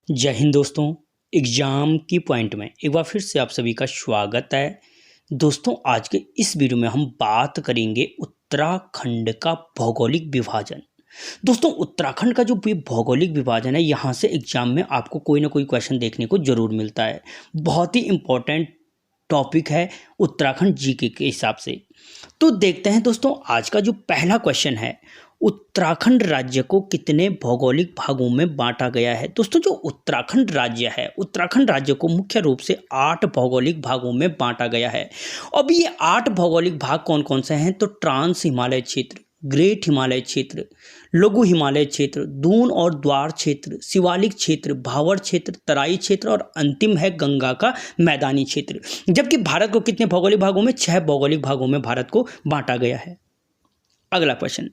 जय हिंद दोस्तों। एग्ज़ाम की पॉइंट में एक बार फिर से आप सभी का स्वागत है। दोस्तों आज के इस वीडियो में हम बात करेंगे उत्तराखंड का भौगोलिक विभाजन। दोस्तों उत्तराखंड का जो भौगोलिक विभाजन है, यहाँ से एग्जाम में आपको कोई ना कोई क्वेश्चन देखने को ज़रूर मिलता है। बहुत ही इम्पोर्टेंट टॉपिक है उत्तराखंड जीके के हिसाब से। तो देखते हैं दोस्तों, आज का जो पहला क्वेश्चन है, उत्तराखंड राज्य को कितने भौगोलिक भागों में बांटा गया है। दोस्तों जो उत्तराखंड राज्य है, उत्तराखंड राज्य को मुख्य रूप से 8 भौगोलिक भागों में बांटा गया है। अब ये 8 भौगोलिक भाग कौन कौन से हैं? तो ट्रांस हिमालय क्षेत्र, ग्रेट हिमालय क्षेत्र, लघु हिमालय क्षेत्र, दून और द्वार क्षेत्र, शिवालिक क्षेत्र, भावर क्षेत्र, तराई क्षेत्र और अंतिम है गंगा का मैदानी क्षेत्र। जबकि भारत को कितने भौगोलिक भागों में? 6 भौगोलिक भागों में भारत को बांटा गया है। अगला क्वेश्चन,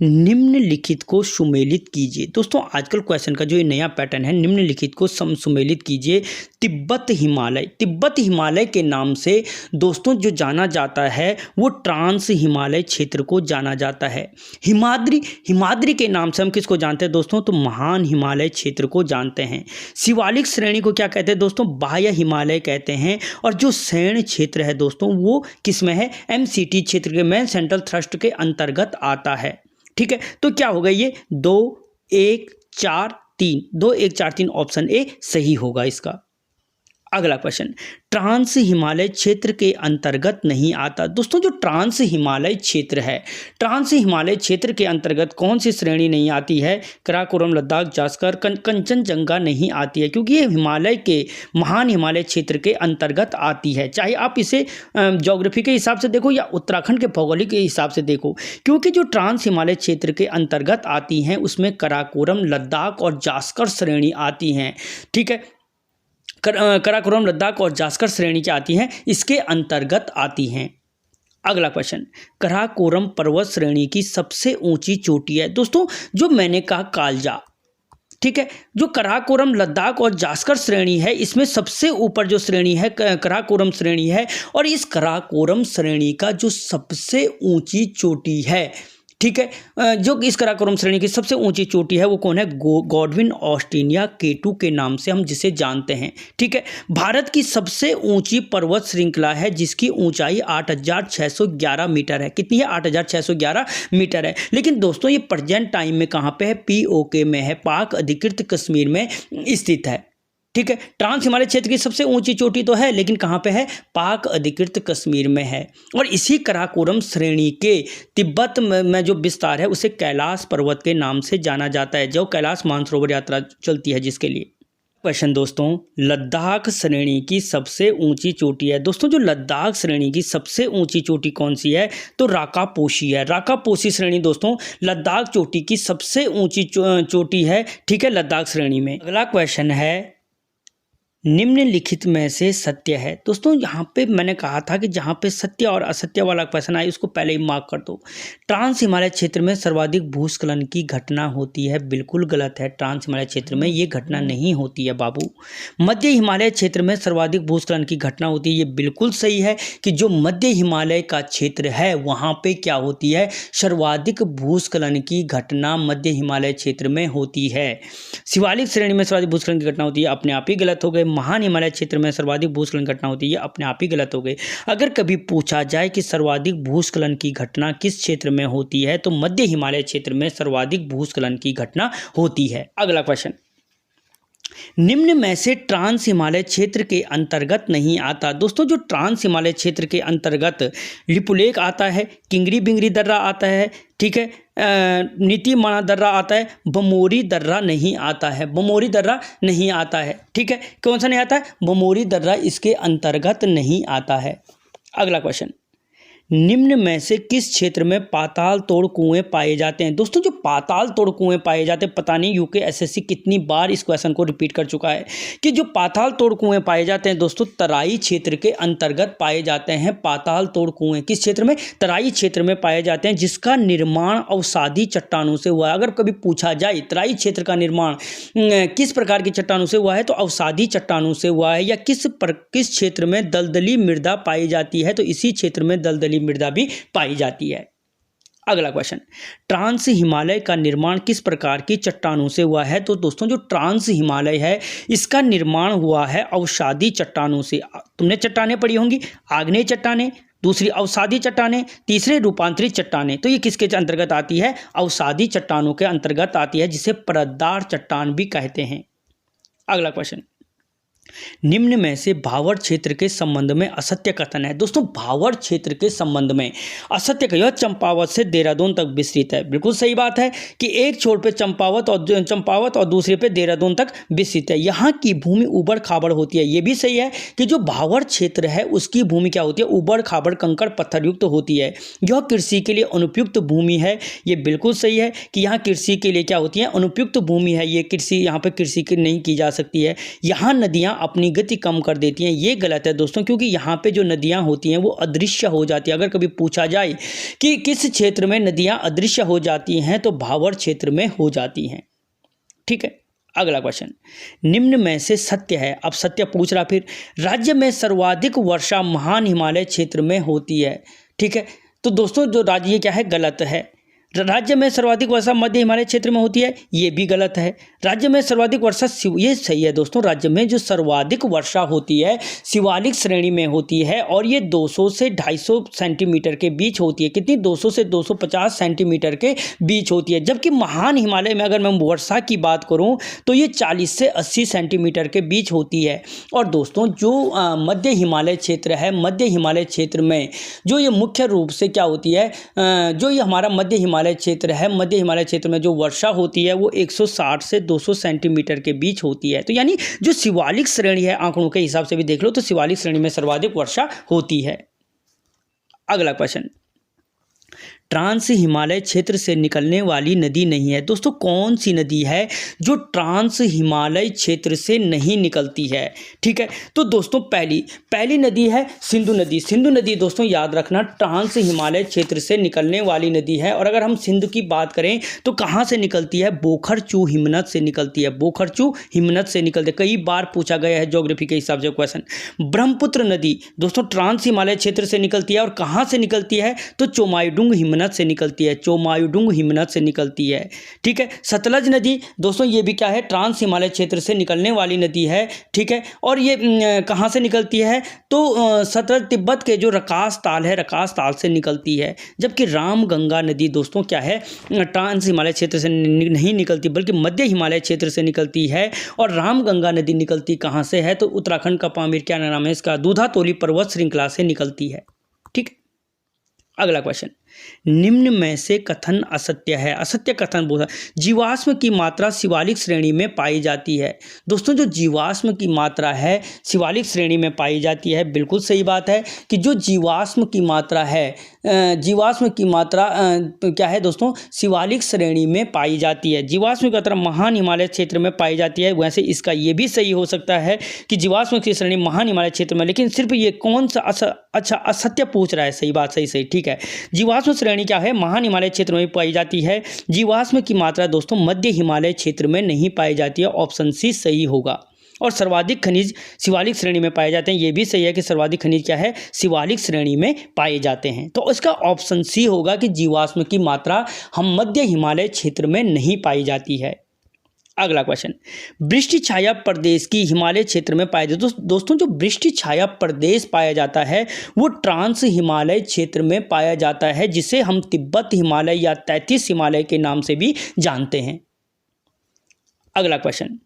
निम्नलिखित को सुमेलित कीजिए। दोस्तों आजकल क्वेश्चन का जो ये नया पैटर्न है, निम्नलिखित को सुमेलित कीजिए। तिब्बत हिमालय के नाम से दोस्तों जो जाना जाता है वो ट्रांस हिमालय क्षेत्र को जाना जाता है। हिमाद्री के नाम से हम किसको जानते हैं दोस्तों? तो महान हिमालय क्षेत्र को जानते हैं। शिवालिक श्रेणी को क्या कहते हैं दोस्तों? बाह्य हिमालय कहते हैं। और जो सैन्य क्षेत्र है दोस्तों वो किस में है? MCT क्षेत्र के में, सेंट्रल थ्रस्ट के अंतर्गत आता है। ठीक है, तो क्या होगा ये? 2 1 4 3, 2 1 4 3 ऑप्शन ए सही होगा इसका। अगला क्वेश्चन, ट्रांस हिमालय क्षेत्र के अंतर्गत नहीं आता। दोस्तों जो ट्रांस हिमालय क्षेत्र है, ट्रांस हिमालय क्षेत्र के अंतर्गत कौन सी श्रेणी नहीं आती है? कराकोरम, लद्दाख, जास्कर, कंचनजंगा नहीं आती है, क्योंकि ये हिमालय के महान हिमालय क्षेत्र के अंतर्गत आती है। चाहे आप इसे ज्योग्राफी के हिसाब से देखो या उत्तराखंड के भौगोलिक के हिसाब से देखो, क्योंकि जो ट्रांस हिमालय क्षेत्र के अंतर्गत आती हैं उसमें कराकोरम, लद्दाख और जास्कर श्रेणी आती हैं। ठीक है, कराकोरम, लद्दाख और जास्कर श्रेणी क्या आती हैं? इसके अंतर्गत आती हैं। अगला क्वेश्चन, कराकोरम पर्वत श्रेणी की सबसे ऊंची चोटी है। दोस्तों जो मैंने कहा कालजा, ठीक है, जो कराकोरम, लद्दाख और जास्कर श्रेणी है इसमें सबसे ऊपर जो श्रेणी है कराकोरम श्रेणी है। और इस कराकोरम श्रेणी का जो सबसे ऊंची चोटी है, ठीक है, जो इस कराकोरम श्रेणी की सबसे ऊंची चोटी है वो कौन है? गॉडविन ऑस्टिनिया केटू के नाम से हम जिसे जानते हैं। ठीक है, भारत की सबसे ऊंची पर्वत श्रृंखला है जिसकी ऊंचाई 8611 मीटर है। कितनी है? 8611 मीटर है। लेकिन दोस्तों ये प्रेजेंट टाइम में कहाँ पे है? POK में है, पाक अधिकृत कश्मीर में स्थित है। ठीक है, ट्रांस हिमालय क्षेत्र की सबसे ऊंची चोटी तो है, लेकिन कहाँ पे है? पाक अधिकृत कश्मीर में है। और इसी कराकोरम श्रेणी के तिब्बत में जो विस्तार है उसे कैलाश पर्वत के नाम से जाना जाता है, जो कैलाश मानसरोवर यात्रा चलती है जिसके लिए। क्वेश्चन दोस्तों, लद्दाख श्रेणी की सबसे ऊंची चोटी है। दोस्तों जो लद्दाख श्रेणी की सबसे ऊंची चोटी कौन सी है? तो राकापोशी है। राकापोशी श्रेणी दोस्तों लद्दाख चोटी की सबसे ऊंची चोटी है। ठीक है, लद्दाख श्रेणी में। अगला क्वेश्चन है, निम्नलिखित में से सत्य है। दोस्तों यहाँ पे मैंने कहा था कि जहाँ पे सत्य और असत्य वाला क्वेश्चन आए उसको पहले ही मार्क कर दो। ट्रांस हिमालय क्षेत्र में सर्वाधिक भूस्खलन की घटना होती है, बिल्कुल गलत है। ट्रांस हिमालय क्षेत्र में ये घटना नहीं होती है बाबू। मध्य हिमालय क्षेत्र में सर्वाधिक भूस्खलन की घटना होती है, ये बिल्कुल सही है कि जो मध्य हिमालय का क्षेत्र है वहाँ पे क्या होती है? सर्वाधिक भूस्खलन की घटना मध्य हिमालय क्षेत्र में होती है। शिवालिक श्रेणी में सर्वाधिक भूस्खलन की घटना होती है, अपने आप ही गलत हो गए। महान हिमालय क्षेत्र में सर्वाधिक भूस्खलन घटना होती है, अपने आप ही गलत हो गई। अगर कभी पूछा जाए कि सर्वाधिक भूस्खलन की घटना किस क्षेत्र में होती है, तो मध्य हिमालय क्षेत्र में सर्वाधिक भूस्खलन की घटना होती है। अगला क्वेश्चन, निम्न में से ट्रांस हिमालय क्षेत्र के अंतर्गत नहीं आता। दोस्तों जो ट्रांस हिमालय क्षेत्र के अंतर्गत लिपुलेख आता है, किंगरी बिंगरी दर्रा आता है, ठीक है, नीतिमाणा दर्रा आता है, बमोरी दर्रा नहीं आता है। बमोरी दर्रा नहीं आता है। ठीक है, कौन सा नहीं आता है? बमोरी दर्रा इसके अंतर्गत नहीं आता है। अगला क्वेश्चन, निम्न में से किस क्षेत्र में पाताल तोड़ कुएं पाए जाते हैं? दोस्तों जो पाताल तोड़ कुएं पाए जाते हैं, पता नहीं यूके SSC कितनी बार इस क्वेश्चन को रिपीट कर चुका है कि जो पाताल तोड़ कुएं पाए जाते हैं दोस्तों तराई क्षेत्र के अंतर्गत पाए जाते हैं। पाताल तोड़ कुएं किस क्षेत्र में? तराई क्षेत्र में पाए जाते हैं, जिसका निर्माण अवसादी चट्टानों से हुआ है। अगर कभी पूछा जाए तराई क्षेत्र का निर्माण किस प्रकार की चट्टानों से हुआ है, तो अवसादी चट्टानों से हुआ है। या किस क्षेत्र में दलदली मृदा पाई जाती है, तो इसी क्षेत्र में दलदली मृदा भी पाई जाती है। अगला क्वेश्चन, ट्रांस हिमालय का निर्माण किस प्रकार की चट्टानों से हुआ है? तो दोस्तों जो ट्रांस हिमालय है इसका निर्माण हुआ है अवसादी चट्टानों से। तुमने चट्टानें पढ़ी होंगी, आग्नेय चट्टानें, दूसरी अवसादी चट्टानें, तीसरे रूपांतरित चट्टानें। तो ये किसके अंतर्गत आती है? अवसादी चट्टानों के अंतर्गत आती है, जिसे परतदार चट्टान भी कहते हैं। अगला क्वेश्चन, निम्न में से भावर क्षेत्र के संबंध में असत्य कथन है। दोस्तों भावर क्षेत्र के संबंध में असत्य का, यह चंपावत से देहरादून तक विस्तृत है। बिल्कुल सही बात है कि एक छोर पे चंपावत और दूसरे पे देहरादून तक विस्तृत है। यहाँ की भूमि उबड़ खाबड़ होती है। ये भी सही है कि जो भावर क्षेत्र है उसकी भूमि क्या होती है? उबड़ खाबड़ कंकड़ पत्थरयुक्त होती है। यह कृषि के लिए अनुपयुक्त भूमि है। ये बिल्कुल सही है कि यहाँ कृषि के लिए क्या होती है? अनुपयुक्त भूमि है। ये कृषि, यहाँ पे कृषि नहीं की जा सकती है। यहाँ नदियाँ अपनी गति कम कर देती हैं। ये गलत है दोस्तों, क्योंकि यहाँ पे जो नदियाँ होती हैं वो अदृश्य हो जाती है। अगर कभी पूछा जाए कि किस क्षेत्र में नदियाँ अदृश्य हो जाती हैं, तो भावर क्षेत्र में हो जाती हैं। ठीक है, अगला क्वेश्चन, निम्न में से सत्य है। अब सत्य पूछ रहा फिर, राज्य में सर्वाधिक वर्षा महान हिमालय क्षेत्र में होती है। ठीक है, तो दोस्तों जो राज्य, ये क्या है? गलत है। राज्य में सर्वाधिक वर्षा मध्य हिमालय क्षेत्र में होती है, ये भी गलत है। राज्य में सर्वाधिक वर्षा, ये सही है दोस्तों। राज्य में जो सर्वाधिक वर्षा होती है शिवालिक श्रेणी में होती है, और ये 200 से 250 सेंटीमीटर के बीच होती है। कितनी? 200 से 250 सेंटीमीटर के बीच होती है। जबकि महान हिमालय में अगर मैं वर्षा की बात करूं तो ये 40 से 80 सेंटीमीटर के बीच होती है। और दोस्तों जो मध्य हिमालय क्षेत्र है, मध्य हिमालय क्षेत्र में जो ये मुख्य रूप से क्या होती है, जो ये हमारा मध्य हिमालय क्षेत्र है, मध्य हिमालय क्षेत्र में जो वर्षा होती है वो 160 से 200 सेंटीमीटर के बीच होती है। तो यानी जो शिवालिक श्रेणी है, आंकड़ों के हिसाब से भी देख लो तो शिवालिक श्रेणी में सर्वाधिक वर्षा होती है। अगला क्वेश्चन, ट्रांस हिमालय क्षेत्र से निकलने वाली नदी नहीं है। दोस्तों कौन सी नदी है जो ट्रांस हिमालय क्षेत्र से नहीं निकलती है? ठीक है, तो दोस्तों पहली नदी है सिंधु नदी। सिंधु नदी दोस्तों याद रखना ट्रांस हिमालय क्षेत्र से निकलने वाली नदी है। और अगर हम सिंधु की बात करें तो कहाँ से निकलती है? बोखरचू हिमनद से निकलती है। बोखरचू हिमनद से निकलती है। कई बार पूछा गया है ज्योग्राफी के हिसाब से क्वेश्चन। ब्रह्मपुत्र नदी दोस्तों ट्रांस हिमालय क्षेत्र से निकलती है, और कहाँ से निकलती है? तो चोमायुडुंग हिमनद से निकलती है। चोमायुडुंग हिमनद से निकलती है। ठीक है, सतलज नदी दोस्तों ये भी क्या है? ट्रांस हिमालय क्षेत्र से निकलने वाली नदी है। ठीक है, और ये कहाँ से निकलती है? तो सतलज तिब्बत के जो रकास ताल है, रकास ताल से निकलती है। जबकि रामगंगा नदी दोस्तों क्या है? ट्रांस हिमालय क्षेत्र से नहीं निकलती, बल्कि मध्य हिमालय क्षेत्र से निकलती है। और रामगंगा नदी निकलती कहाँ से है? तो उत्तराखंड का पामीर, क्या नाम है इसका? दूधातोली पर्वत श्रृंखला से निकलती है। ठीक, अगला क्वेश्चन, निम्न में से कथन असत्य है। असत्य कथन बोला, जीवाश्म की मात्रा शिवालिक श्रेणी में पाई जाती है। दोस्तों जो जीवाश्म की मात्रा है शिवालिक श्रेणी में पाई जाती है, बिल्कुल सही बात है कि जो जीवाश्म की मात्रा है, जीवाश्म की मात्रा क्या है दोस्तों? शिवालिक श्रेणी में पाई जाती है। जीवाश्म की मात्रा महान हिमालय क्षेत्र में पाई जाती है। वैसे इसका ये भी सही हो सकता है कि जीवाश्म की श्रेणी महान हिमालय क्षेत्र में, लेकिन सिर्फ ये कौन सा अच्छा असत्य पूछ रहा है। सही बात, सही ठीक है। जीवाश्म श्रेणी क्या है? महान हिमालय क्षेत्र में पाई जाती है। जीवाश्म की मात्रा दोस्तों मध्य हिमालय क्षेत्र में नहीं पाई जाती है। ऑप्शन सी सही होगा। और सर्वाधिक खनिज शिवालिक श्रेणी में पाए जाते हैं। ये भी सही है कि सर्वाधिक खनिज क्या है? शिवालिक श्रेणी में पाए जाते हैं। तो इसका ऑप्शन सी होगा कि जीवाश्म की मात्रा हम मध्य हिमालय क्षेत्र में नहीं पाई जाती है। अगला क्वेश्चन, वृष्टि छाया प्रदेश की हिमालय क्षेत्र में पाया जाता है। दोस्तों जो वृष्टि छाया प्रदेश पाया जाता है वो ट्रांस हिमालय क्षेत्र में पाया जाता है, जिसे हम तिब्बत हिमालय या 33 हिमालय के नाम से भी जानते हैं। अगला क्वेश्चन,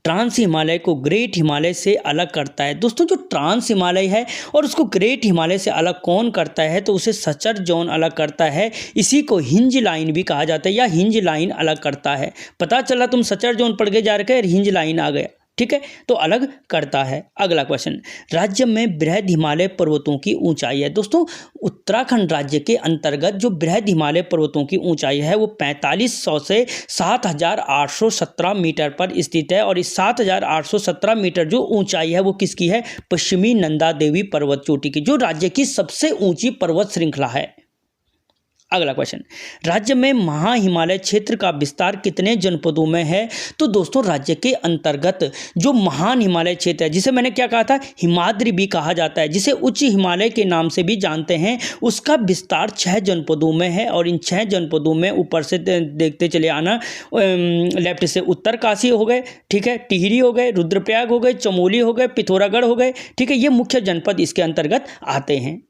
ट्रांस हिमालय को ग्रेट हिमालय से अलग करता है। दोस्तों जो ट्रांस हिमालय है और उसको ग्रेट हिमालय से अलग कौन करता है? तो उसे सचर जोन अलग करता है। इसी को हिंज लाइन भी कहा जाता है, या हिंज लाइन अलग करता है। पता चला तुम सचर जोन पढ़ के जा रखे और हिंज लाइन आ गया। ठीक है, तो अलग करता है। अगला क्वेश्चन, राज्य में बृहद हिमालय पर्वतों की ऊंचाई है। दोस्तों उत्तराखंड राज्य के अंतर्गत जो बृहद हिमालय पर्वतों की ऊंचाई है वो 4500 से 7817 मीटर पर स्थित है। और इस 7817 मीटर जो ऊंचाई है वो किसकी है? पश्चिमी नंदा देवी पर्वत चोटी की, जो राज्य की सबसे ऊंची पर्वत श्रृंखला है। अगला क्वेश्चन, राज्य में महा हिमालय क्षेत्र का विस्तार कितने जनपदों में है? तो दोस्तों राज्य के अंतर्गत जो महान हिमालय क्षेत्र है, जिसे मैंने क्या कहा था, हिमाद्री भी कहा जाता है, जिसे उच्च हिमालय के नाम से भी जानते हैं, उसका विस्तार 6 जनपदों में है। और इन 6 जनपदों में ऊपर से देखते चले आना, लेफ्ट से उत्तरकाशी हो गए, ठीक है, टिहरी हो गए, रुद्रप्रयाग हो गए, चमोली हो गए, पिथौरागढ़ हो गए, ठीक है, ये मुख्य जनपद इसके अंतर्गत आते हैं।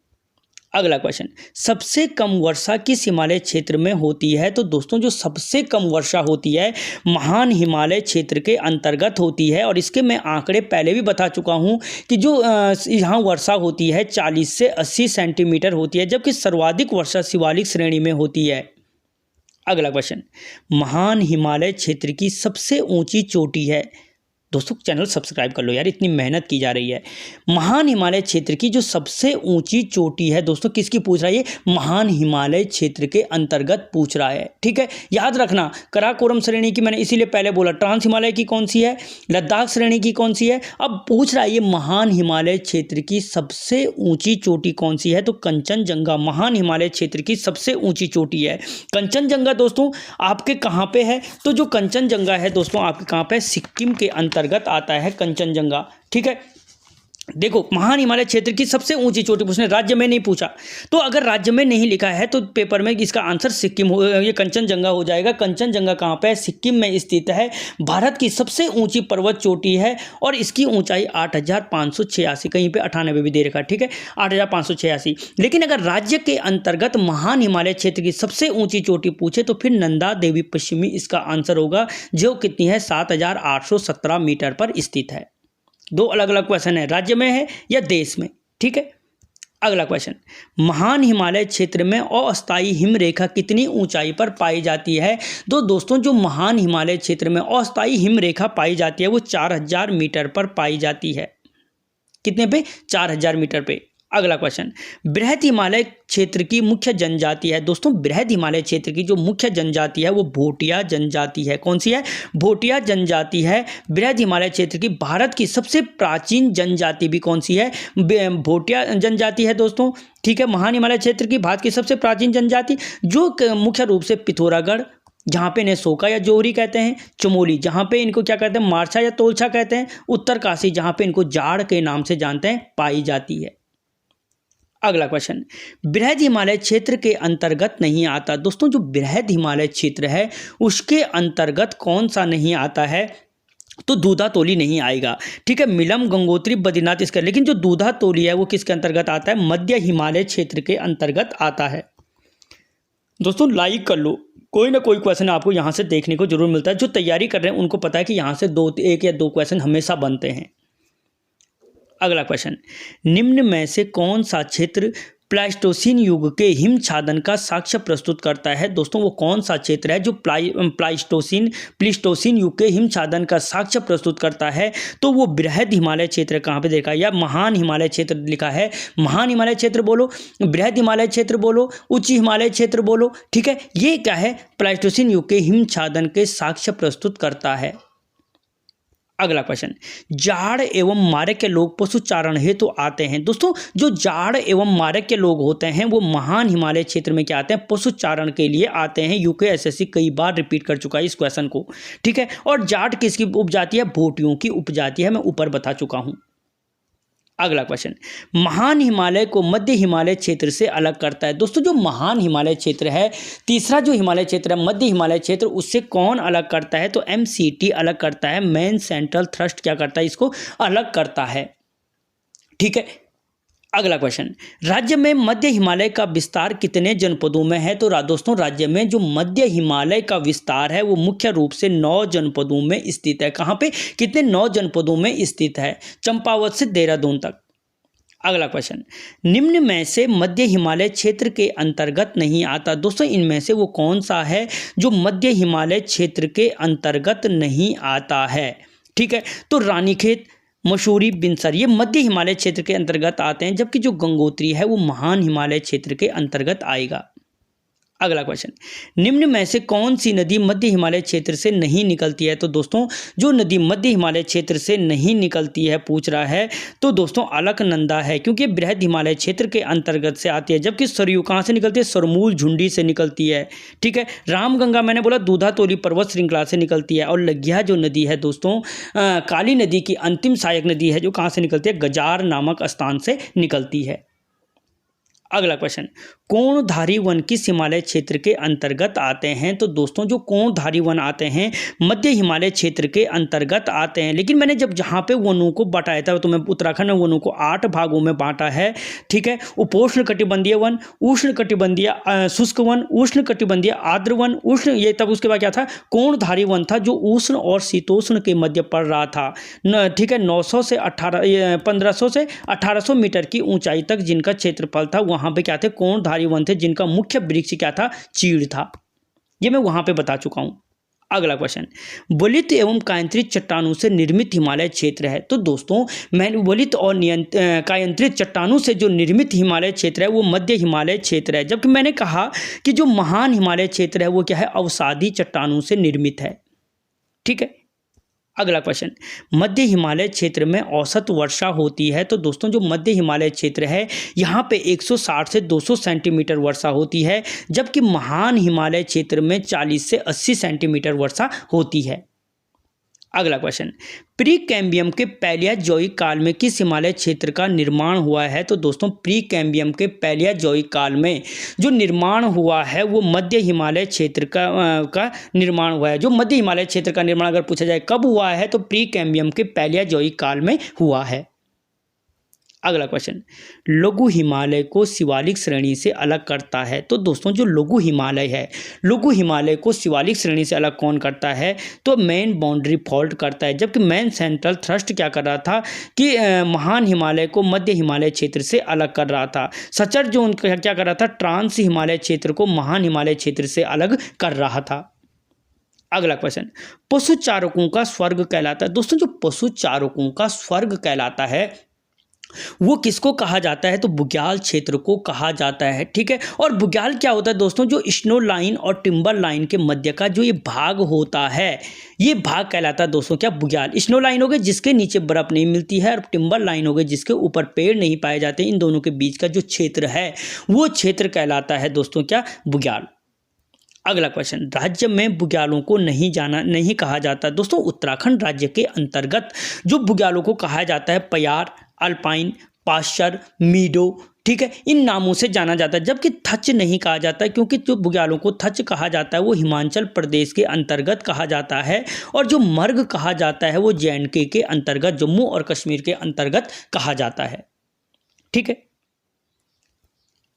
अगला क्वेश्चन, सबसे कम वर्षा किस हिमालय क्षेत्र में होती है? तो दोस्तों जो सबसे कम वर्षा होती है महान हिमालय क्षेत्र के अंतर्गत होती है। और इसके मैं आंकड़े पहले भी बता चुका हूं कि जो यहाँ वर्षा होती है 40 से 80 सेंटीमीटर होती है, जबकि सर्वाधिक वर्षा शिवालिक श्रेणी में होती है। अगला क्वेश्चन, महान हिमालय क्षेत्र की सबसे ऊंची चोटी है। दोस्तों चैनल सब्सक्राइब कर लो यार, इतनी मेहनत की जा रही है। महान हिमालय क्षेत्र की जो सबसे ऊंची चोटी है दोस्तों, किसकी पूछ रहा है ये? महान हिमालय क्षेत्र के अंतर्गत पूछ रहा है, ठीक है। याद रखना, कराकोरम श्रेणी की मैंने इसीलिए पहले बोला, ट्रांस हिमालय की कौन सी है, लद्दाख श्रेणी की कौन सी है। अब पूछ रहा है ये महान हिमालय क्षेत्र की सबसे ऊंची चोटी कौन सी है? तो कंचनजंगा महान हिमालय क्षेत्र की सबसे ऊंची चोटी है। कंचनजंगा दोस्तों आपके कहाँ पे है? तो जो कंचनजंगा है दोस्तों आपके कहाँ पे? सिक्किम के अंतर्गत आता है कंचनजंगा, ठीक है। देखो महान हिमालय क्षेत्र की सबसे ऊंची चोटी पूछने, राज्य में नहीं पूछा, तो अगर राज्य में नहीं लिखा है तो पेपर में इसका आंसर सिक्किम हो, ये कंचनजंगा हो जाएगा। कंचनजंगा कहाँ पे है? सिक्किम में स्थित है। भारत की सबसे ऊंची पर्वत चोटी है और इसकी ऊंचाई 8586, कहीं पे 98 भी दे रखा है, ठीक है, 8586। लेकिन अगर राज्य के अंतर्गत महान हिमालय क्षेत्र की सबसे ऊंची चोटी पूछे तो फिर नंदा देवी पश्चिमी इसका आंसर होगा, जो कितनी है? 7817 मीटर पर स्थित है। दो अलग अलग क्वेश्चन है, राज्य में है या देश में, ठीक है। अगला क्वेश्चन, महान हिमालय क्षेत्र में अस्थायी हिमरेखा कितनी ऊंचाई पर पाई जाती है? तो दोस्तों जो महान हिमालय क्षेत्र में अस्थायी हिमरेखा पाई जाती है वो 4000 मीटर पर पाई जाती है। कितने पे? 4000 मीटर पे। अगला क्वेश्चन, बृहद हिमालय क्षेत्र की मुख्य जनजाति है। दोस्तों बृहद हिमालय क्षेत्र की जो मुख्य जनजाति है वो भोटिया जनजाति है। कौन सी है? भोटिया जनजाति है बृहद हिमालय क्षेत्र की। भारत की सबसे प्राचीन जनजाति भी कौन सी है? भोटिया जनजाति है दोस्तों, ठीक है। महान हिमालय क्षेत्र की भारत की सबसे प्राचीन जनजाति जो मुख्य रूप से पिथौरागढ़, जहाँ पे इन्हें सोका या जोहरी कहते हैं, चमोली जहाँ पे इनको क्या कहते हैं? मारछा या तोलछा कहते हैं, उत्तरकाशी जहाँ पे इनको जाड़ के नाम से जानते हैं, पाई जाती है। अगला क्वेश्चन, बृहद हिमालय क्षेत्र के अंतर्गत नहीं आता। दोस्तों जो बृहद हिमालय क्षेत्र है उसके अंतर्गत कौन सा नहीं आता है? तो दूधा तोली नहीं आएगा, ठीक है। मिलम, गंगोत्री, बद्रीनाथ इसका, लेकिन जो दूधा तोली है वो किसके अंतर्गत आता है? मध्य हिमालय क्षेत्र के अंतर्गत आता है। दोस्तों लाइक कर लो, कोई ना कोई क्वेश्चन आपको यहाँ से देखने को जरूर मिलता है। जो तैयारी कर रहे हैं उनको पता है कि यहाँ से एक या दो क्वेश्चन हमेशा बनते हैं। अगला क्वेश्चन, निम्न में से कौन सा क्षेत्र प्लाइस्टोसीन युग के हिमछादन का साक्ष्य प्रस्तुत करता है? दोस्तों वो कौन सा क्षेत्र है जो प्लाइस्टोसीन युग के हिमछादन का साक्ष्य प्रस्तुत करता है? तो वो बृहद हिमालय क्षेत्र। कहाँ पे देखा? या महान हिमालय क्षेत्र लिखा है। महान हिमालय क्षेत्र बोलो, बृहद हिमालय क्षेत्र बोलो, उच्च हिमालय क्षेत्र बोलो, ठीक है। ये क्या है? प्लाइस्टोसीन युग के हिमछादन के साक्ष्य प्रस्तुत करता है। अगला क्वेश्चन, जाड़ एवं मारक के लोग पशुचारण हेतु आते हैं। दोस्तों जो जाड़ एवं मारक के लोग होते हैं वो महान हिमालय क्षेत्र में क्या आते हैं? पशुचारण के लिए आते हैं। यूकेएसएससी कई बार रिपीट कर चुका है इस क्वेश्चन को, ठीक है। और जाट किसकी उपजाति है? भोटियों की उपजाति है, मैं ऊपर बता चुका हूं। अगला क्वेश्चन, महान हिमालय को मध्य हिमालय क्षेत्र से अलग करता है। दोस्तों जो महान हिमालय क्षेत्र है, तीसरा जो हिमालय क्षेत्र है मध्य हिमालय क्षेत्र, उससे कौन अलग करता है? तो एमसीटी अलग करता है। मेन सेंट्रल थ्रस्ट क्या करता है? इसको अलग करता है, ठीक है। अगला क्वेश्चन, राज्य में मध्य हिमालय का विस्तार कितने जनपदों में है? तो दोस्तों राज्य में जो मध्य हिमालय का विस्तार है वो मुख्य रूप से 9 जनपदों में स्थित है। कहाँ पे? कितने? 9 जनपदों में स्थित है, चंपावत से देहरादून तक। अगला क्वेश्चन, निम्न में से मध्य हिमालय क्षेत्र के अंतर्गत नहीं आता। दोस्तों इनमें से वो कौन सा है जो मध्य हिमालय क्षेत्र के अंतर्गत नहीं आता है? ठीक है, तो रानीखेत, मसूरी, बिनसर ये मध्य हिमालय क्षेत्र के अंतर्गत आते हैं, जबकि जो गंगोत्री है वो महान हिमालय क्षेत्र के अंतर्गत आएगा। अगला क्वेश्चन, निम्न में से कौन सी नदी मध्य हिमालय क्षेत्र से नहीं निकलती है? तो दोस्तों जो नदी मध्य हिमालय क्षेत्र से नहीं निकलती है पूछ रहा है, तो दोस्तों अलकनंदा है, क्योंकि बृहद हिमालय क्षेत्र के अंतर्गत से आती है। जबकि सरयू कहाँ से निकलती है? सरमूल झुंडी से निकलती है। ठीक है, रामगंगा मैंने बोला दूधा तोली पर्वत श्रृंखला से निकलती है। और लग्गिया जो नदी है दोस्तों काली नदी की अंतिम सहायक नदी है, जो कहाँ से निकलती है? गजार नामक स्थान से निकलती है। अगला क्वेश्चन, कोणधारी वन किस हिमालय क्षेत्र के अंतर्गत आते हैं? तो दोस्तों जो कोणधारी वन आते हैं मध्य हिमालय क्षेत्र के अंतर्गत आते हैं। लेकिन मैंने जब जहाँ पे वनों को बांटा था तो मैं उत्तराखंड में वनों को 8 भागों में बांटा है। ठीक है, उपोष्ण कटिबंधीय वन, उष्ण कटिबंधीय शुष्क वन, उष्ण कटिबंधीय आर्द्र वन, उष्ण, ये तब उसके बाद क्या था? कोणधारी वन था जो उष्ण और शीतोष्ण के मध्य पड़ रहा था। ठीक है, 900 से 1500 से 1800 मीटर की ऊंचाई तक जिनका क्षेत्रफल था, वहां पे क्या थे? कोणधारी वन थे, जिनका मुख्य वृक्ष क्या था? चीड़ था। ये मैं वहां पे बता चुका हूं। अगला क्वेश्चन, वलित एवं कायंत्रित चट्टानों से निर्मित हिमालय क्षेत्र है। तो दोस्तों मैंने वलित और कायंत्रित चट्टानों से जो निर्मित हिमालय क्षेत्र है वो मध्य हिमालय क्षेत्र है। जबकि मैंने कहा कि जो महान हिमालय क्षेत्र है वो क्या है? अवसादी चट्टानों से निर्मित है। ठीक है, अगला क्वेश्चन, मध्य हिमालय क्षेत्र में औसत वर्षा होती है। तो दोस्तों जो मध्य हिमालय क्षेत्र है यहाँ पे 160 से 200 सेंटीमीटर वर्षा होती है, जबकि महान हिमालय क्षेत्र में 40 से 80 सेंटीमीटर वर्षा होती है। अगला क्वेश्चन, प्री कैम्बियम के पैलियोजोइक काल में किस हिमालय क्षेत्र का निर्माण हुआ है? तो दोस्तों प्री कैम्बियम के पैलियोजोइक काल में जो निर्माण हुआ है वो मध्य हिमालय क्षेत्र का निर्माण हुआ है। जो मध्य हिमालय क्षेत्र का निर्माण अगर पूछा जाए कब हुआ है, तो प्री कैम्बियम के पैलियोजोइक काल में हुआ है। अगला क्वेश्चन, लघु हिमालय को शिवालिक श्रेणी से अलग करता है। तो दोस्तों जो लघु हिमालय है, लघु हिमालय को शिवालिक श्रेणी से अलग कौन करता है? तो मेन बाउंड्री फॉल्ट करता है। जबकि मेन सेंट्रल थ्रस्ट क्या कर रहा था कि महान हिमालय को मध्य हिमालय क्षेत्र से अलग कर रहा था। सचर जो उनका क्या कर रहा था? ट्रांस हिमालय क्षेत्र को महान हिमालय क्षेत्र से अलग कर रहा था। अगला क्वेश्चन, पशु चारकों का स्वर्ग कहलाता है। दोस्तों जो पशु चारकों का स्वर्ग कहलाता है वो किसको कहा जाता है? तो बुग्याल क्षेत्र को कहा जाता है। ठीक है, और बुग्याल क्या होता है दोस्तों? जो स्नो लाइन और टिम्बर लाइन के मध्य का जो ये भाग होता है, ये भाग कहलाता है दोस्तों क्या? बुग्याल। स्नो लाइन हो गई जिसके नीचे बर्फ नहीं मिलती है, और टिम्बर लाइन हो गई जिसके ऊपर पेड़ नहीं पाए जाते। इन दोनों के बीच का जो क्षेत्र है वो क्षेत्र कहलाता है दोस्तों क्या? बुग्याल। अगला क्वेश्चन, राज्य में बुग्यालों को नहीं कहा जाता। दोस्तों उत्तराखंड राज्य के अंतर्गत जो बुग्यालों को कहा जाता है पयार, अल्पाइन, पाश्चर, मीडो, ठीक है, इन नामों से जाना जाता है। जबकि थच नहीं कहा जाता है, क्योंकि जो बुग्यालों को थच कहा जाता है वो हिमाचल प्रदेश के अंतर्गत कहा जाता है, और जो मर्ग कहा जाता है वो JNK के अंतर्गत, जम्मू और कश्मीर के अंतर्गत कहा जाता है। ठीक है,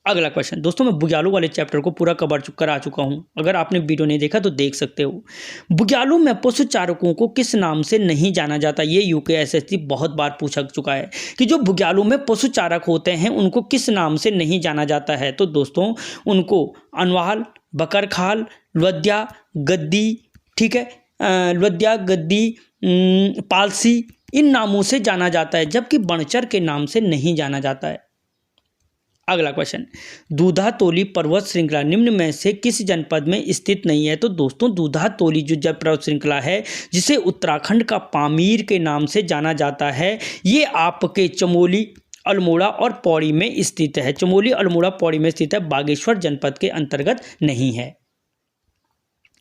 अगला क्वेश्चन, दोस्तों मैं बुग्यालों वाले चैप्टर को पूरा कवर करा चुका हूं। अगर आपने वीडियो नहीं देखा तो देख सकते हो। बुग्यालों में पशु चारकों को किस नाम से नहीं जाना जाता? ये UKSSC बहुत बार पूछा चुका है कि जो बुग्यालों में पशु चारक होते हैं उनको किस नाम से नहीं जाना जाता है? तो दोस्तों उनको अनवाल, बकरखाल, लुद्या, गद्दी, ठीक है, लुद्या, गद्दी, पालसी, इन नामों से जाना जाता है, जबकि बनचर के नाम से नहीं जाना जाता है। अगला क्वेश्चन, दूधा तोली पर्वत श्रृंखला निम्न में से किस जनपद में स्थित नहीं है? तो दोस्तों दूधा तोली जो पर्वत श्रृंखला है जिसे उत्तराखंड का पामीर के नाम से जाना जाता है, ये आपके चमोली, अल्मोड़ा और पौड़ी में स्थित है। चमोली, अल्मोड़ा, पौड़ी में स्थित है, बागेश्वर जनपद के अंतर्गत नहीं है।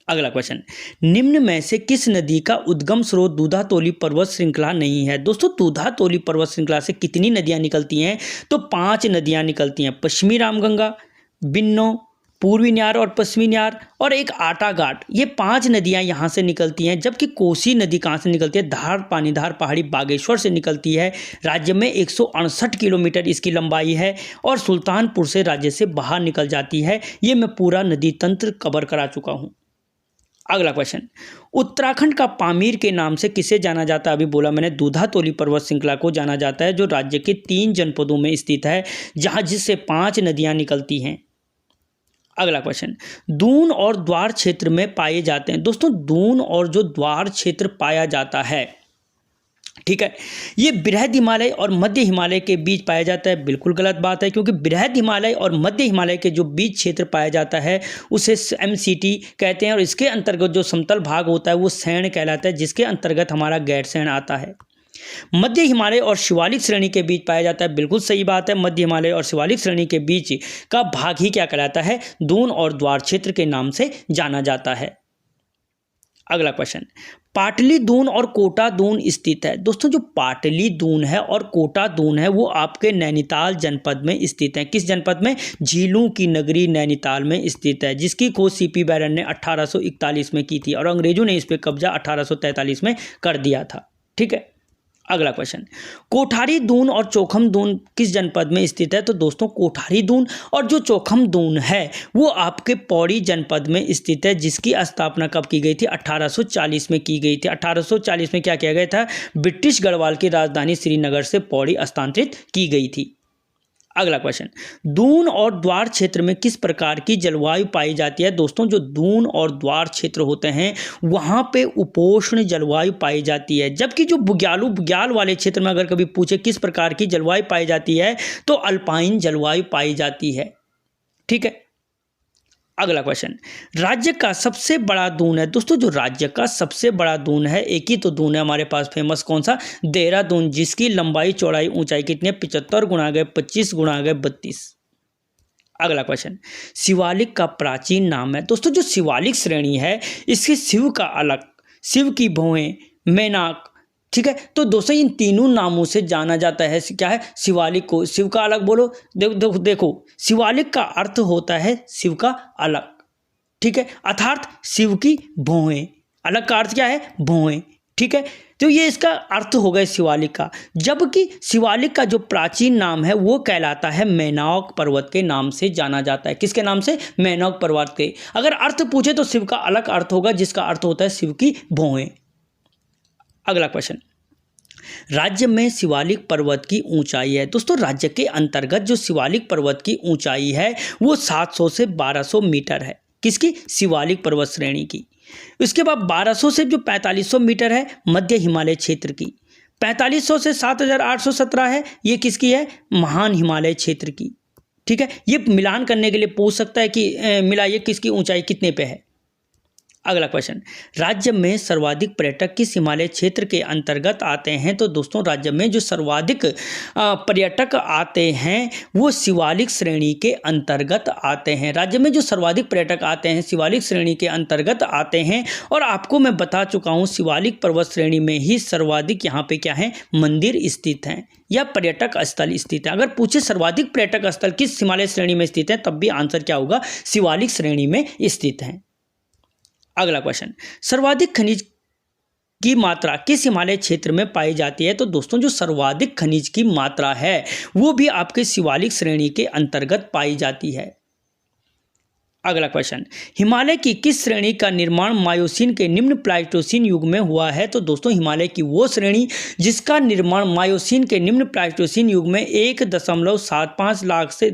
अगला क्वेश्चन, निम्न में से किस नदी का उद्गम स्रोत दूधा तोली पर्वत श्रृंखला नहीं है? दोस्तों दूधा तोली पर्वत श्रृंखला से कितनी नदियां निकलती हैं? तो 5 नदियां निकलती हैं। पश्चिमी रामगंगा, बिन्नो, पूर्वी न्यार और पश्चिमी न्यार, और एक आटा घाट, ये 5 नदियां यहाँ से निकलती हैं। जबकि कोसी नदी कहाँ से निकलती है? धार, पानीधार पहाड़ी बागेश्वर से निकलती है। राज्य में 168 किलोमीटर इसकी लंबाई है, और सुल्तानपुर से राज्य से बाहर निकल जाती है। ये मैं पूरा नदी तंत्र कवर करा चुका हूँ। अगला क्वेश्चन, उत्तराखंड का पामीर के नाम से किसे जाना जाता है? अभी बोला मैंने, दूधा तोली पर्वत श्रृंखला को जाना जाता है, जो राज्य के 3 जनपदों में स्थित है, जहां जिससे 5 नदियां निकलती हैं। अगला क्वेश्चन, दून और द्वार क्षेत्र में पाए जाते हैं। दोस्तों दून और जो द्वार क्षेत्र पाया जाता है ठीक है। ये बृहद हिमालय और मध्य हिमालय के बीच पाया जाता है, बिल्कुल गलत बात है, क्योंकि बृहद हिमालय और मध्य हिमालय के जो बीच क्षेत्र पाया जाता है उसे MCT कहते हैं, और इसके अंतर्गत जो समतल भाग होता है वो सैण कहलाता है, जिसके अंतर्गत हमारा गैरसैण आता है। मध्य हिमालय और शिवालिक श्रेणी के बीच पाया जाता है, बिल्कुल सही बात है। मध्य हिमालय और शिवालिक श्रेणी के बीच का भाग ही क्या कहलाता है? दून और द्वार क्षेत्र के नाम से जाना जाता है। अगला क्वेश्चन, पाटली दून और कोटा दून स्थित है। दोस्तों जो पाटली दून है और कोटा दून है वो आपके नैनीताल जनपद में स्थित है। किस जनपद में? झीलों की नगरी नैनीताल में स्थित है, जिसकी खोज CP बैरन ने 1841 में की थी और अंग्रेजों ने इस पर कब्जा 1843 में कर दिया था। ठीक है। अगला क्वेश्चन, कोठारी दून और चोखम दून किस जनपद में स्थित है? तो दोस्तों कोठारी दून और जो चोखम दून है वो आपके पौड़ी जनपद में स्थित है, जिसकी स्थापना कब की गई थी? 1840 में की गई थी। 1840 में क्या किया गया था? ब्रिटिश गढ़वाल की राजधानी श्रीनगर से पौड़ी स्थानांतरित की गई थी। अगला क्वेश्चन, दून और द्वार क्षेत्र में किस प्रकार की जलवायु पाई जाती है? दोस्तों जो दून और द्वार क्षेत्र होते हैं वहां पे उपोष्ण जलवायु पाई जाती है, जबकि जो बुग्याल वाले क्षेत्र में अगर कभी पूछे किस प्रकार की जलवायु पाई जाती है तो अल्पाइन जलवायु पाई जाती है। ठीक है। अगला क्वेश्चन, राज्य का सबसे बड़ा दून है। दोस्तों जो राज्य का सबसे बड़ा दून है, एक ही तो दून है हमारे पास फेमस, कौन सा? देहरादून, जिसकी लंबाई चौड़ाई ऊंचाई कितनी है? 75 गुणा गए 25 गुणा गए 32। अगला क्वेश्चन, शिवालिक का प्राचीन नाम है। दोस्तों जो शिवालिक श्रेणी है इसके शिव का अलग, शिव की भौहें, मैनाक, ठीक है, तो दोस्तों इन तीनों नामों से जाना जाता है। क्या है? शिवालिक को। शिव का अलग बोलो, देखो शिवालिक का अर्थ होता है शिव का अलग, ठीक है, अर्थात शिव की भौहें। अलग का अर्थ क्या है? भौहें। ठीक है, तो ये इसका अर्थ हो गया शिवालिक का। जबकि शिवालिक का जो प्राचीन नाम है वो कहलाता है मैनाक पर्वत के नाम से जाना जाता है। किसके नाम से? मैनाक पर्वत के। अगर अर्थ पूछे तो शिव का अलग अर्थ होगा, जिसका अर्थ होता है शिव की भौहें। अगला क्वेश्चन, राज्य में शिवालिक पर्वत की ऊंचाई है। दोस्तों राज्य के अंतर्गत जो शिवालिक पर्वत की ऊंचाई है वो 700 से 1200 मीटर है। किसकी? शिवालिक पर्वत श्रेणी की। इसके बाद 1200 से जो 4500 मीटर है मध्य हिमालय क्षेत्र की। 4500 से 7817 है, ये किसकी है? महान हिमालय क्षेत्र की। ठीक है, ये मिलान करने के लिए पूछ सकता है कि मिलाइए किसकी ऊंचाई कितने पे है। अगला क्वेश्चन, राज्य में सर्वाधिक पर्यटक किस हिमालय क्षेत्र के अंतर्गत आते हैं? तो दोस्तों राज्य में जो सर्वाधिक पर्यटक आते हैं वो शिवालिक श्रेणी के अंतर्गत आते हैं। राज्य में जो सर्वाधिक पर्यटक आते हैं शिवालिक श्रेणी के अंतर्गत आते हैं, और आपको मैं बता चुका हूँ शिवालिक पर्वत श्रेणी में ही सर्वाधिक यहाँ पे क्या है? मंदिर स्थित हैं या पर्यटक स्थल स्थित है। अगर पूछे सर्वाधिक पर्यटक स्थल किस हिमालय श्रेणी में स्थित है, तब भी आंसर क्या होगा? शिवालिक श्रेणी में स्थित है। अगला क्वेश्चन, सर्वाधिक खनिज की मात्रा किस हिमालय क्षेत्र में पाई जाती है? तो दोस्तों जो सर्वाधिक खनिज की मात्रा है वो भी आपके शिवालिक श्रेणी के अंतर्गत पाई जाती है। अगला क्वेश्चन, हिमालय की किस श्रेणी का निर्माण मायोसीन के निम्न प्लाइस्टोसीन युग में हुआ है? तो दोस्तों हिमालय की वो श्रेणी जिसका निर्माण मायोसीन के निम्न प्लाइस्टोसीन युग में 1.75 लाख से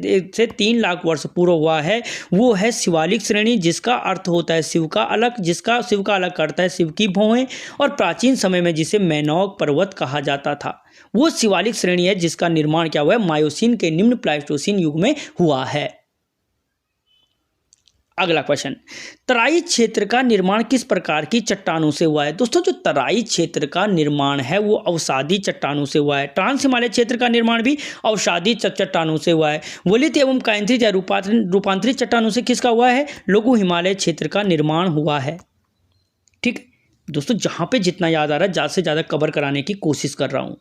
3 लाख वर्ष पूर्व हुआ है वो है शिवालिक श्रेणी, जिसका अर्थ होता है शिव का अलग, जिसका शिव का अलग करता है शिव की भौहें, और प्राचीन समय में जिसे मैनोक पर्वत कहा जाता था। वो शिवालिक श्रेणी है जिसका निर्माण क्या हुआ है? मायोसीन के निम्न प्लाइस्टोसीन युग में हुआ है। अगला क्वेश्चन, तराई क्षेत्र का निर्माण किस प्रकार की चट्टानों से हुआ है? दोस्तों जो तराई क्षेत्र का निर्माण है वो अवसादी चट्टानों से हुआ है। ट्रांस हिमालय क्षेत्र का निर्माण भी अवसादी चट्टानों से हुआ है। वलित एवं कायंत्रित या रूपांतरित चट्टानों से किसका हुआ है? लघु हिमालय क्षेत्र का निर्माण हुआ है। ठीक दोस्तों, जहां पे जितना याद आ रहा है ज़्यादा से ज़्यादा कवर कराने की कोशिश कर रहा हूं।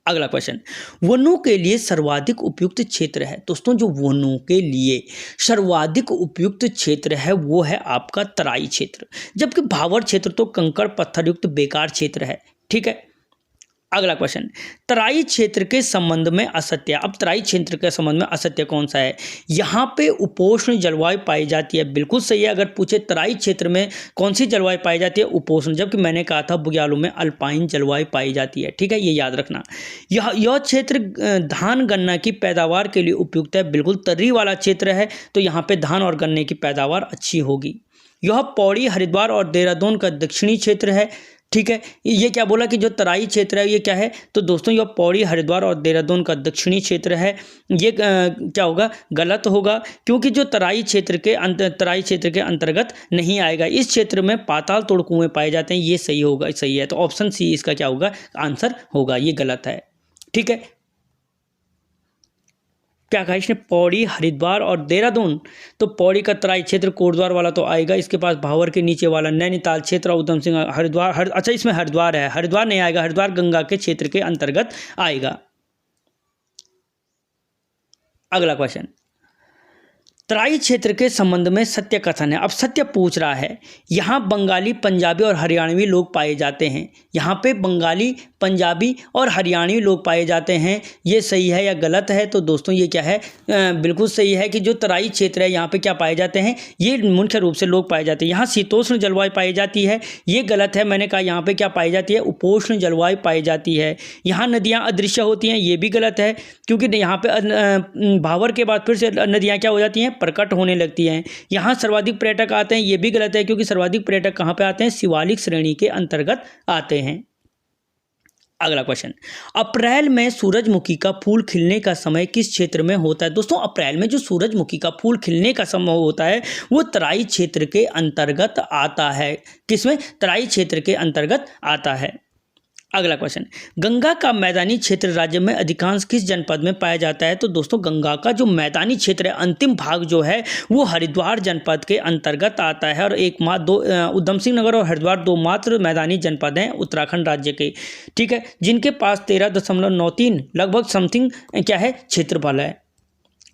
अगला क्वेश्चन, वनों के लिए सर्वाधिक उपयुक्त क्षेत्र है। दोस्तों जो वनों के लिए सर्वाधिक उपयुक्त क्षेत्र है वो है आपका तराई क्षेत्र, जबकि भावर क्षेत्र तो कंकड़ पत्थर युक्त बेकार क्षेत्र है। ठीक है। अगला क्वेश्चन, तराई क्षेत्र के संबंध में असत्य। अब तराई क्षेत्र के संबंध में असत्य कौन सा है? यहाँ पे उपोष्ण जलवायु पाई जाती है, बिल्कुल सही है। अगर पूछे तराई क्षेत्र में कौन सी जलवायु पाई जाती है? उपोष्ण, जबकि मैंने कहा था बुग्यालों में अल्पाइन जलवायु पाई जाती है। ठीक है, ये याद रखना। यह क्षेत्र धान गन्ना की पैदावार के लिए उपयुक्त है, बिल्कुल तर्री वाला क्षेत्र है, तो यहाँ पे धान और गन्ने की पैदावार अच्छी होगी। यह पौड़ी, हरिद्वार और देहरादून का दक्षिणी क्षेत्र है। ठीक है, ये क्या बोला कि जो तराई क्षेत्र है ये क्या है, तो दोस्तों ये पौड़ी, हरिद्वार और देहरादून का दक्षिणी क्षेत्र है। ये क्या होगा, गलत होगा, क्योंकि जो तराई क्षेत्र के अंतर्गत नहीं आएगा। इस क्षेत्र में पाताल तोड़ कुएं पाए जाते हैं, ये सही होगा, सही है। तो ऑप्शन सी इसका क्या होगा, आंसर होगा, ये गलत है। ठीक है, क्या कहा इसने, पौड़ी, हरिद्वार और देहरादून। तो पौड़ी का तराई क्षेत्र कोटद्वार वाला तो आएगा, इसके पास भावर के नीचे वाला नैनीताल क्षेत्र और उधम सिंह, हरिद्वार अच्छा इसमें हरिद्वार है, हरिद्वार नहीं आएगा, हरिद्वार गंगा के क्षेत्र के अंतर्गत आएगा। अगला क्वेश्चन, तराई क्षेत्र के संबंध में सत्य कथन है। अब सत्य पूछ रहा है, यहाँ बंगाली, पंजाबी और हरियाणवी लोग पाए जाते हैं। यहाँ पे बंगाली, पंजाबी और हरियाणवी लोग पाए जाते हैं, ये सही है या गलत है? तो दोस्तों ये क्या है, बिल्कुल सही है कि जो तराई क्षेत्र है यहाँ पे क्या पाए जाते हैं, ये मुख्य रूप से लोग पाए जाते हैं। यहाँ शीतोष्ण जलवायु पाई जाती है, ये गलत है। मैंने कहा यहाँ पे क्या पाई जाती है, उपोष्ण जलवायु पाई जाती है। यहाँ नदियाँ अदृश्य होती हैं, ये भी गलत है, क्योंकि यहाँ पे भावर के बाद फिर से नदियाँ क्या हो जाती हैं, प्रकट होने लगती हैं। यहाँ सर्वाधिक पर्यटक आते हैं, ये भी गलत है, क्योंकि सर्वाधिक पर्यटक कहाँ पे आते हैं, शिवालिक श्रेणी के अंतर्गत आते हैं। अगला क्वेश्चन, अप्रैल में सूरजमुखी का फूल खिलने का समय किस क्षेत्र में होता है? दोस्तों अप्रैल में जो सूरजमुखी का फूल खिलने का समय होता है वो तराई क्षेत्र के अंतर्गत आता है। किसमें, तराई क्षेत्र के अंतर्गत आता है। अगला क्वेश्चन, गंगा का मैदानी क्षेत्र राज्य में अधिकांश किस जनपद में पाया जाता है? तो दोस्तों गंगा का जो मैदानी क्षेत्र है, अंतिम भाग जो है वो हरिद्वार जनपद के अंतर्गत आता है, और उधम सिंह नगर और हरिद्वार दो मात्र मैदानी जनपद हैं उत्तराखंड राज्य के। ठीक है, जिनके पास 13.93 लगभग समथिंग क्या है, क्षेत्रफल है।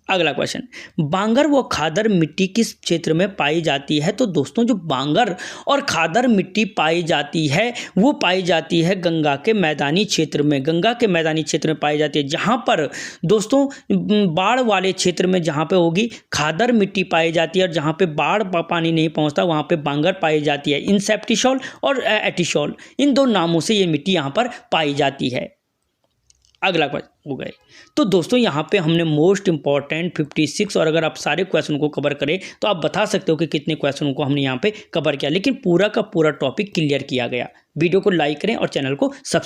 अगला क्वेश्चन, बांगर व खादर मिट्टी किस क्षेत्र में पाई जाती है? तो दोस्तों जो बांगर और खादर मिट्टी पाई जाती है वो पाई जाती है गंगा के मैदानी क्षेत्र में। गंगा के मैदानी क्षेत्र में पाई जाती है, जहाँ पर दोस्तों बाढ़ वाले क्षेत्र में जहाँ पे होगी खादर मिट्टी पाई जाती है, और जहाँ पे बाढ़ पानी नहीं पहुँचता वहाँ पे बांगर पाई जाती है। इंसेप्टिसोल और एटिसोल, इन दो नामों से ये मिट्टी यहाँ पर पाई जाती है। अगला क्वेश्चन हो गए। तो दोस्तों यहाँ पे हमने मोस्ट इंपॉर्टेंट 56, और अगर आप सारे क्वेश्चन को कवर करें तो आप बता सकते हो कि कितने क्वेश्चनों को हमने यहाँ पे कवर किया, लेकिन पूरा का पूरा टॉपिक क्लियर किया गया। वीडियो को लाइक करें और चैनल को सब्सक्राइब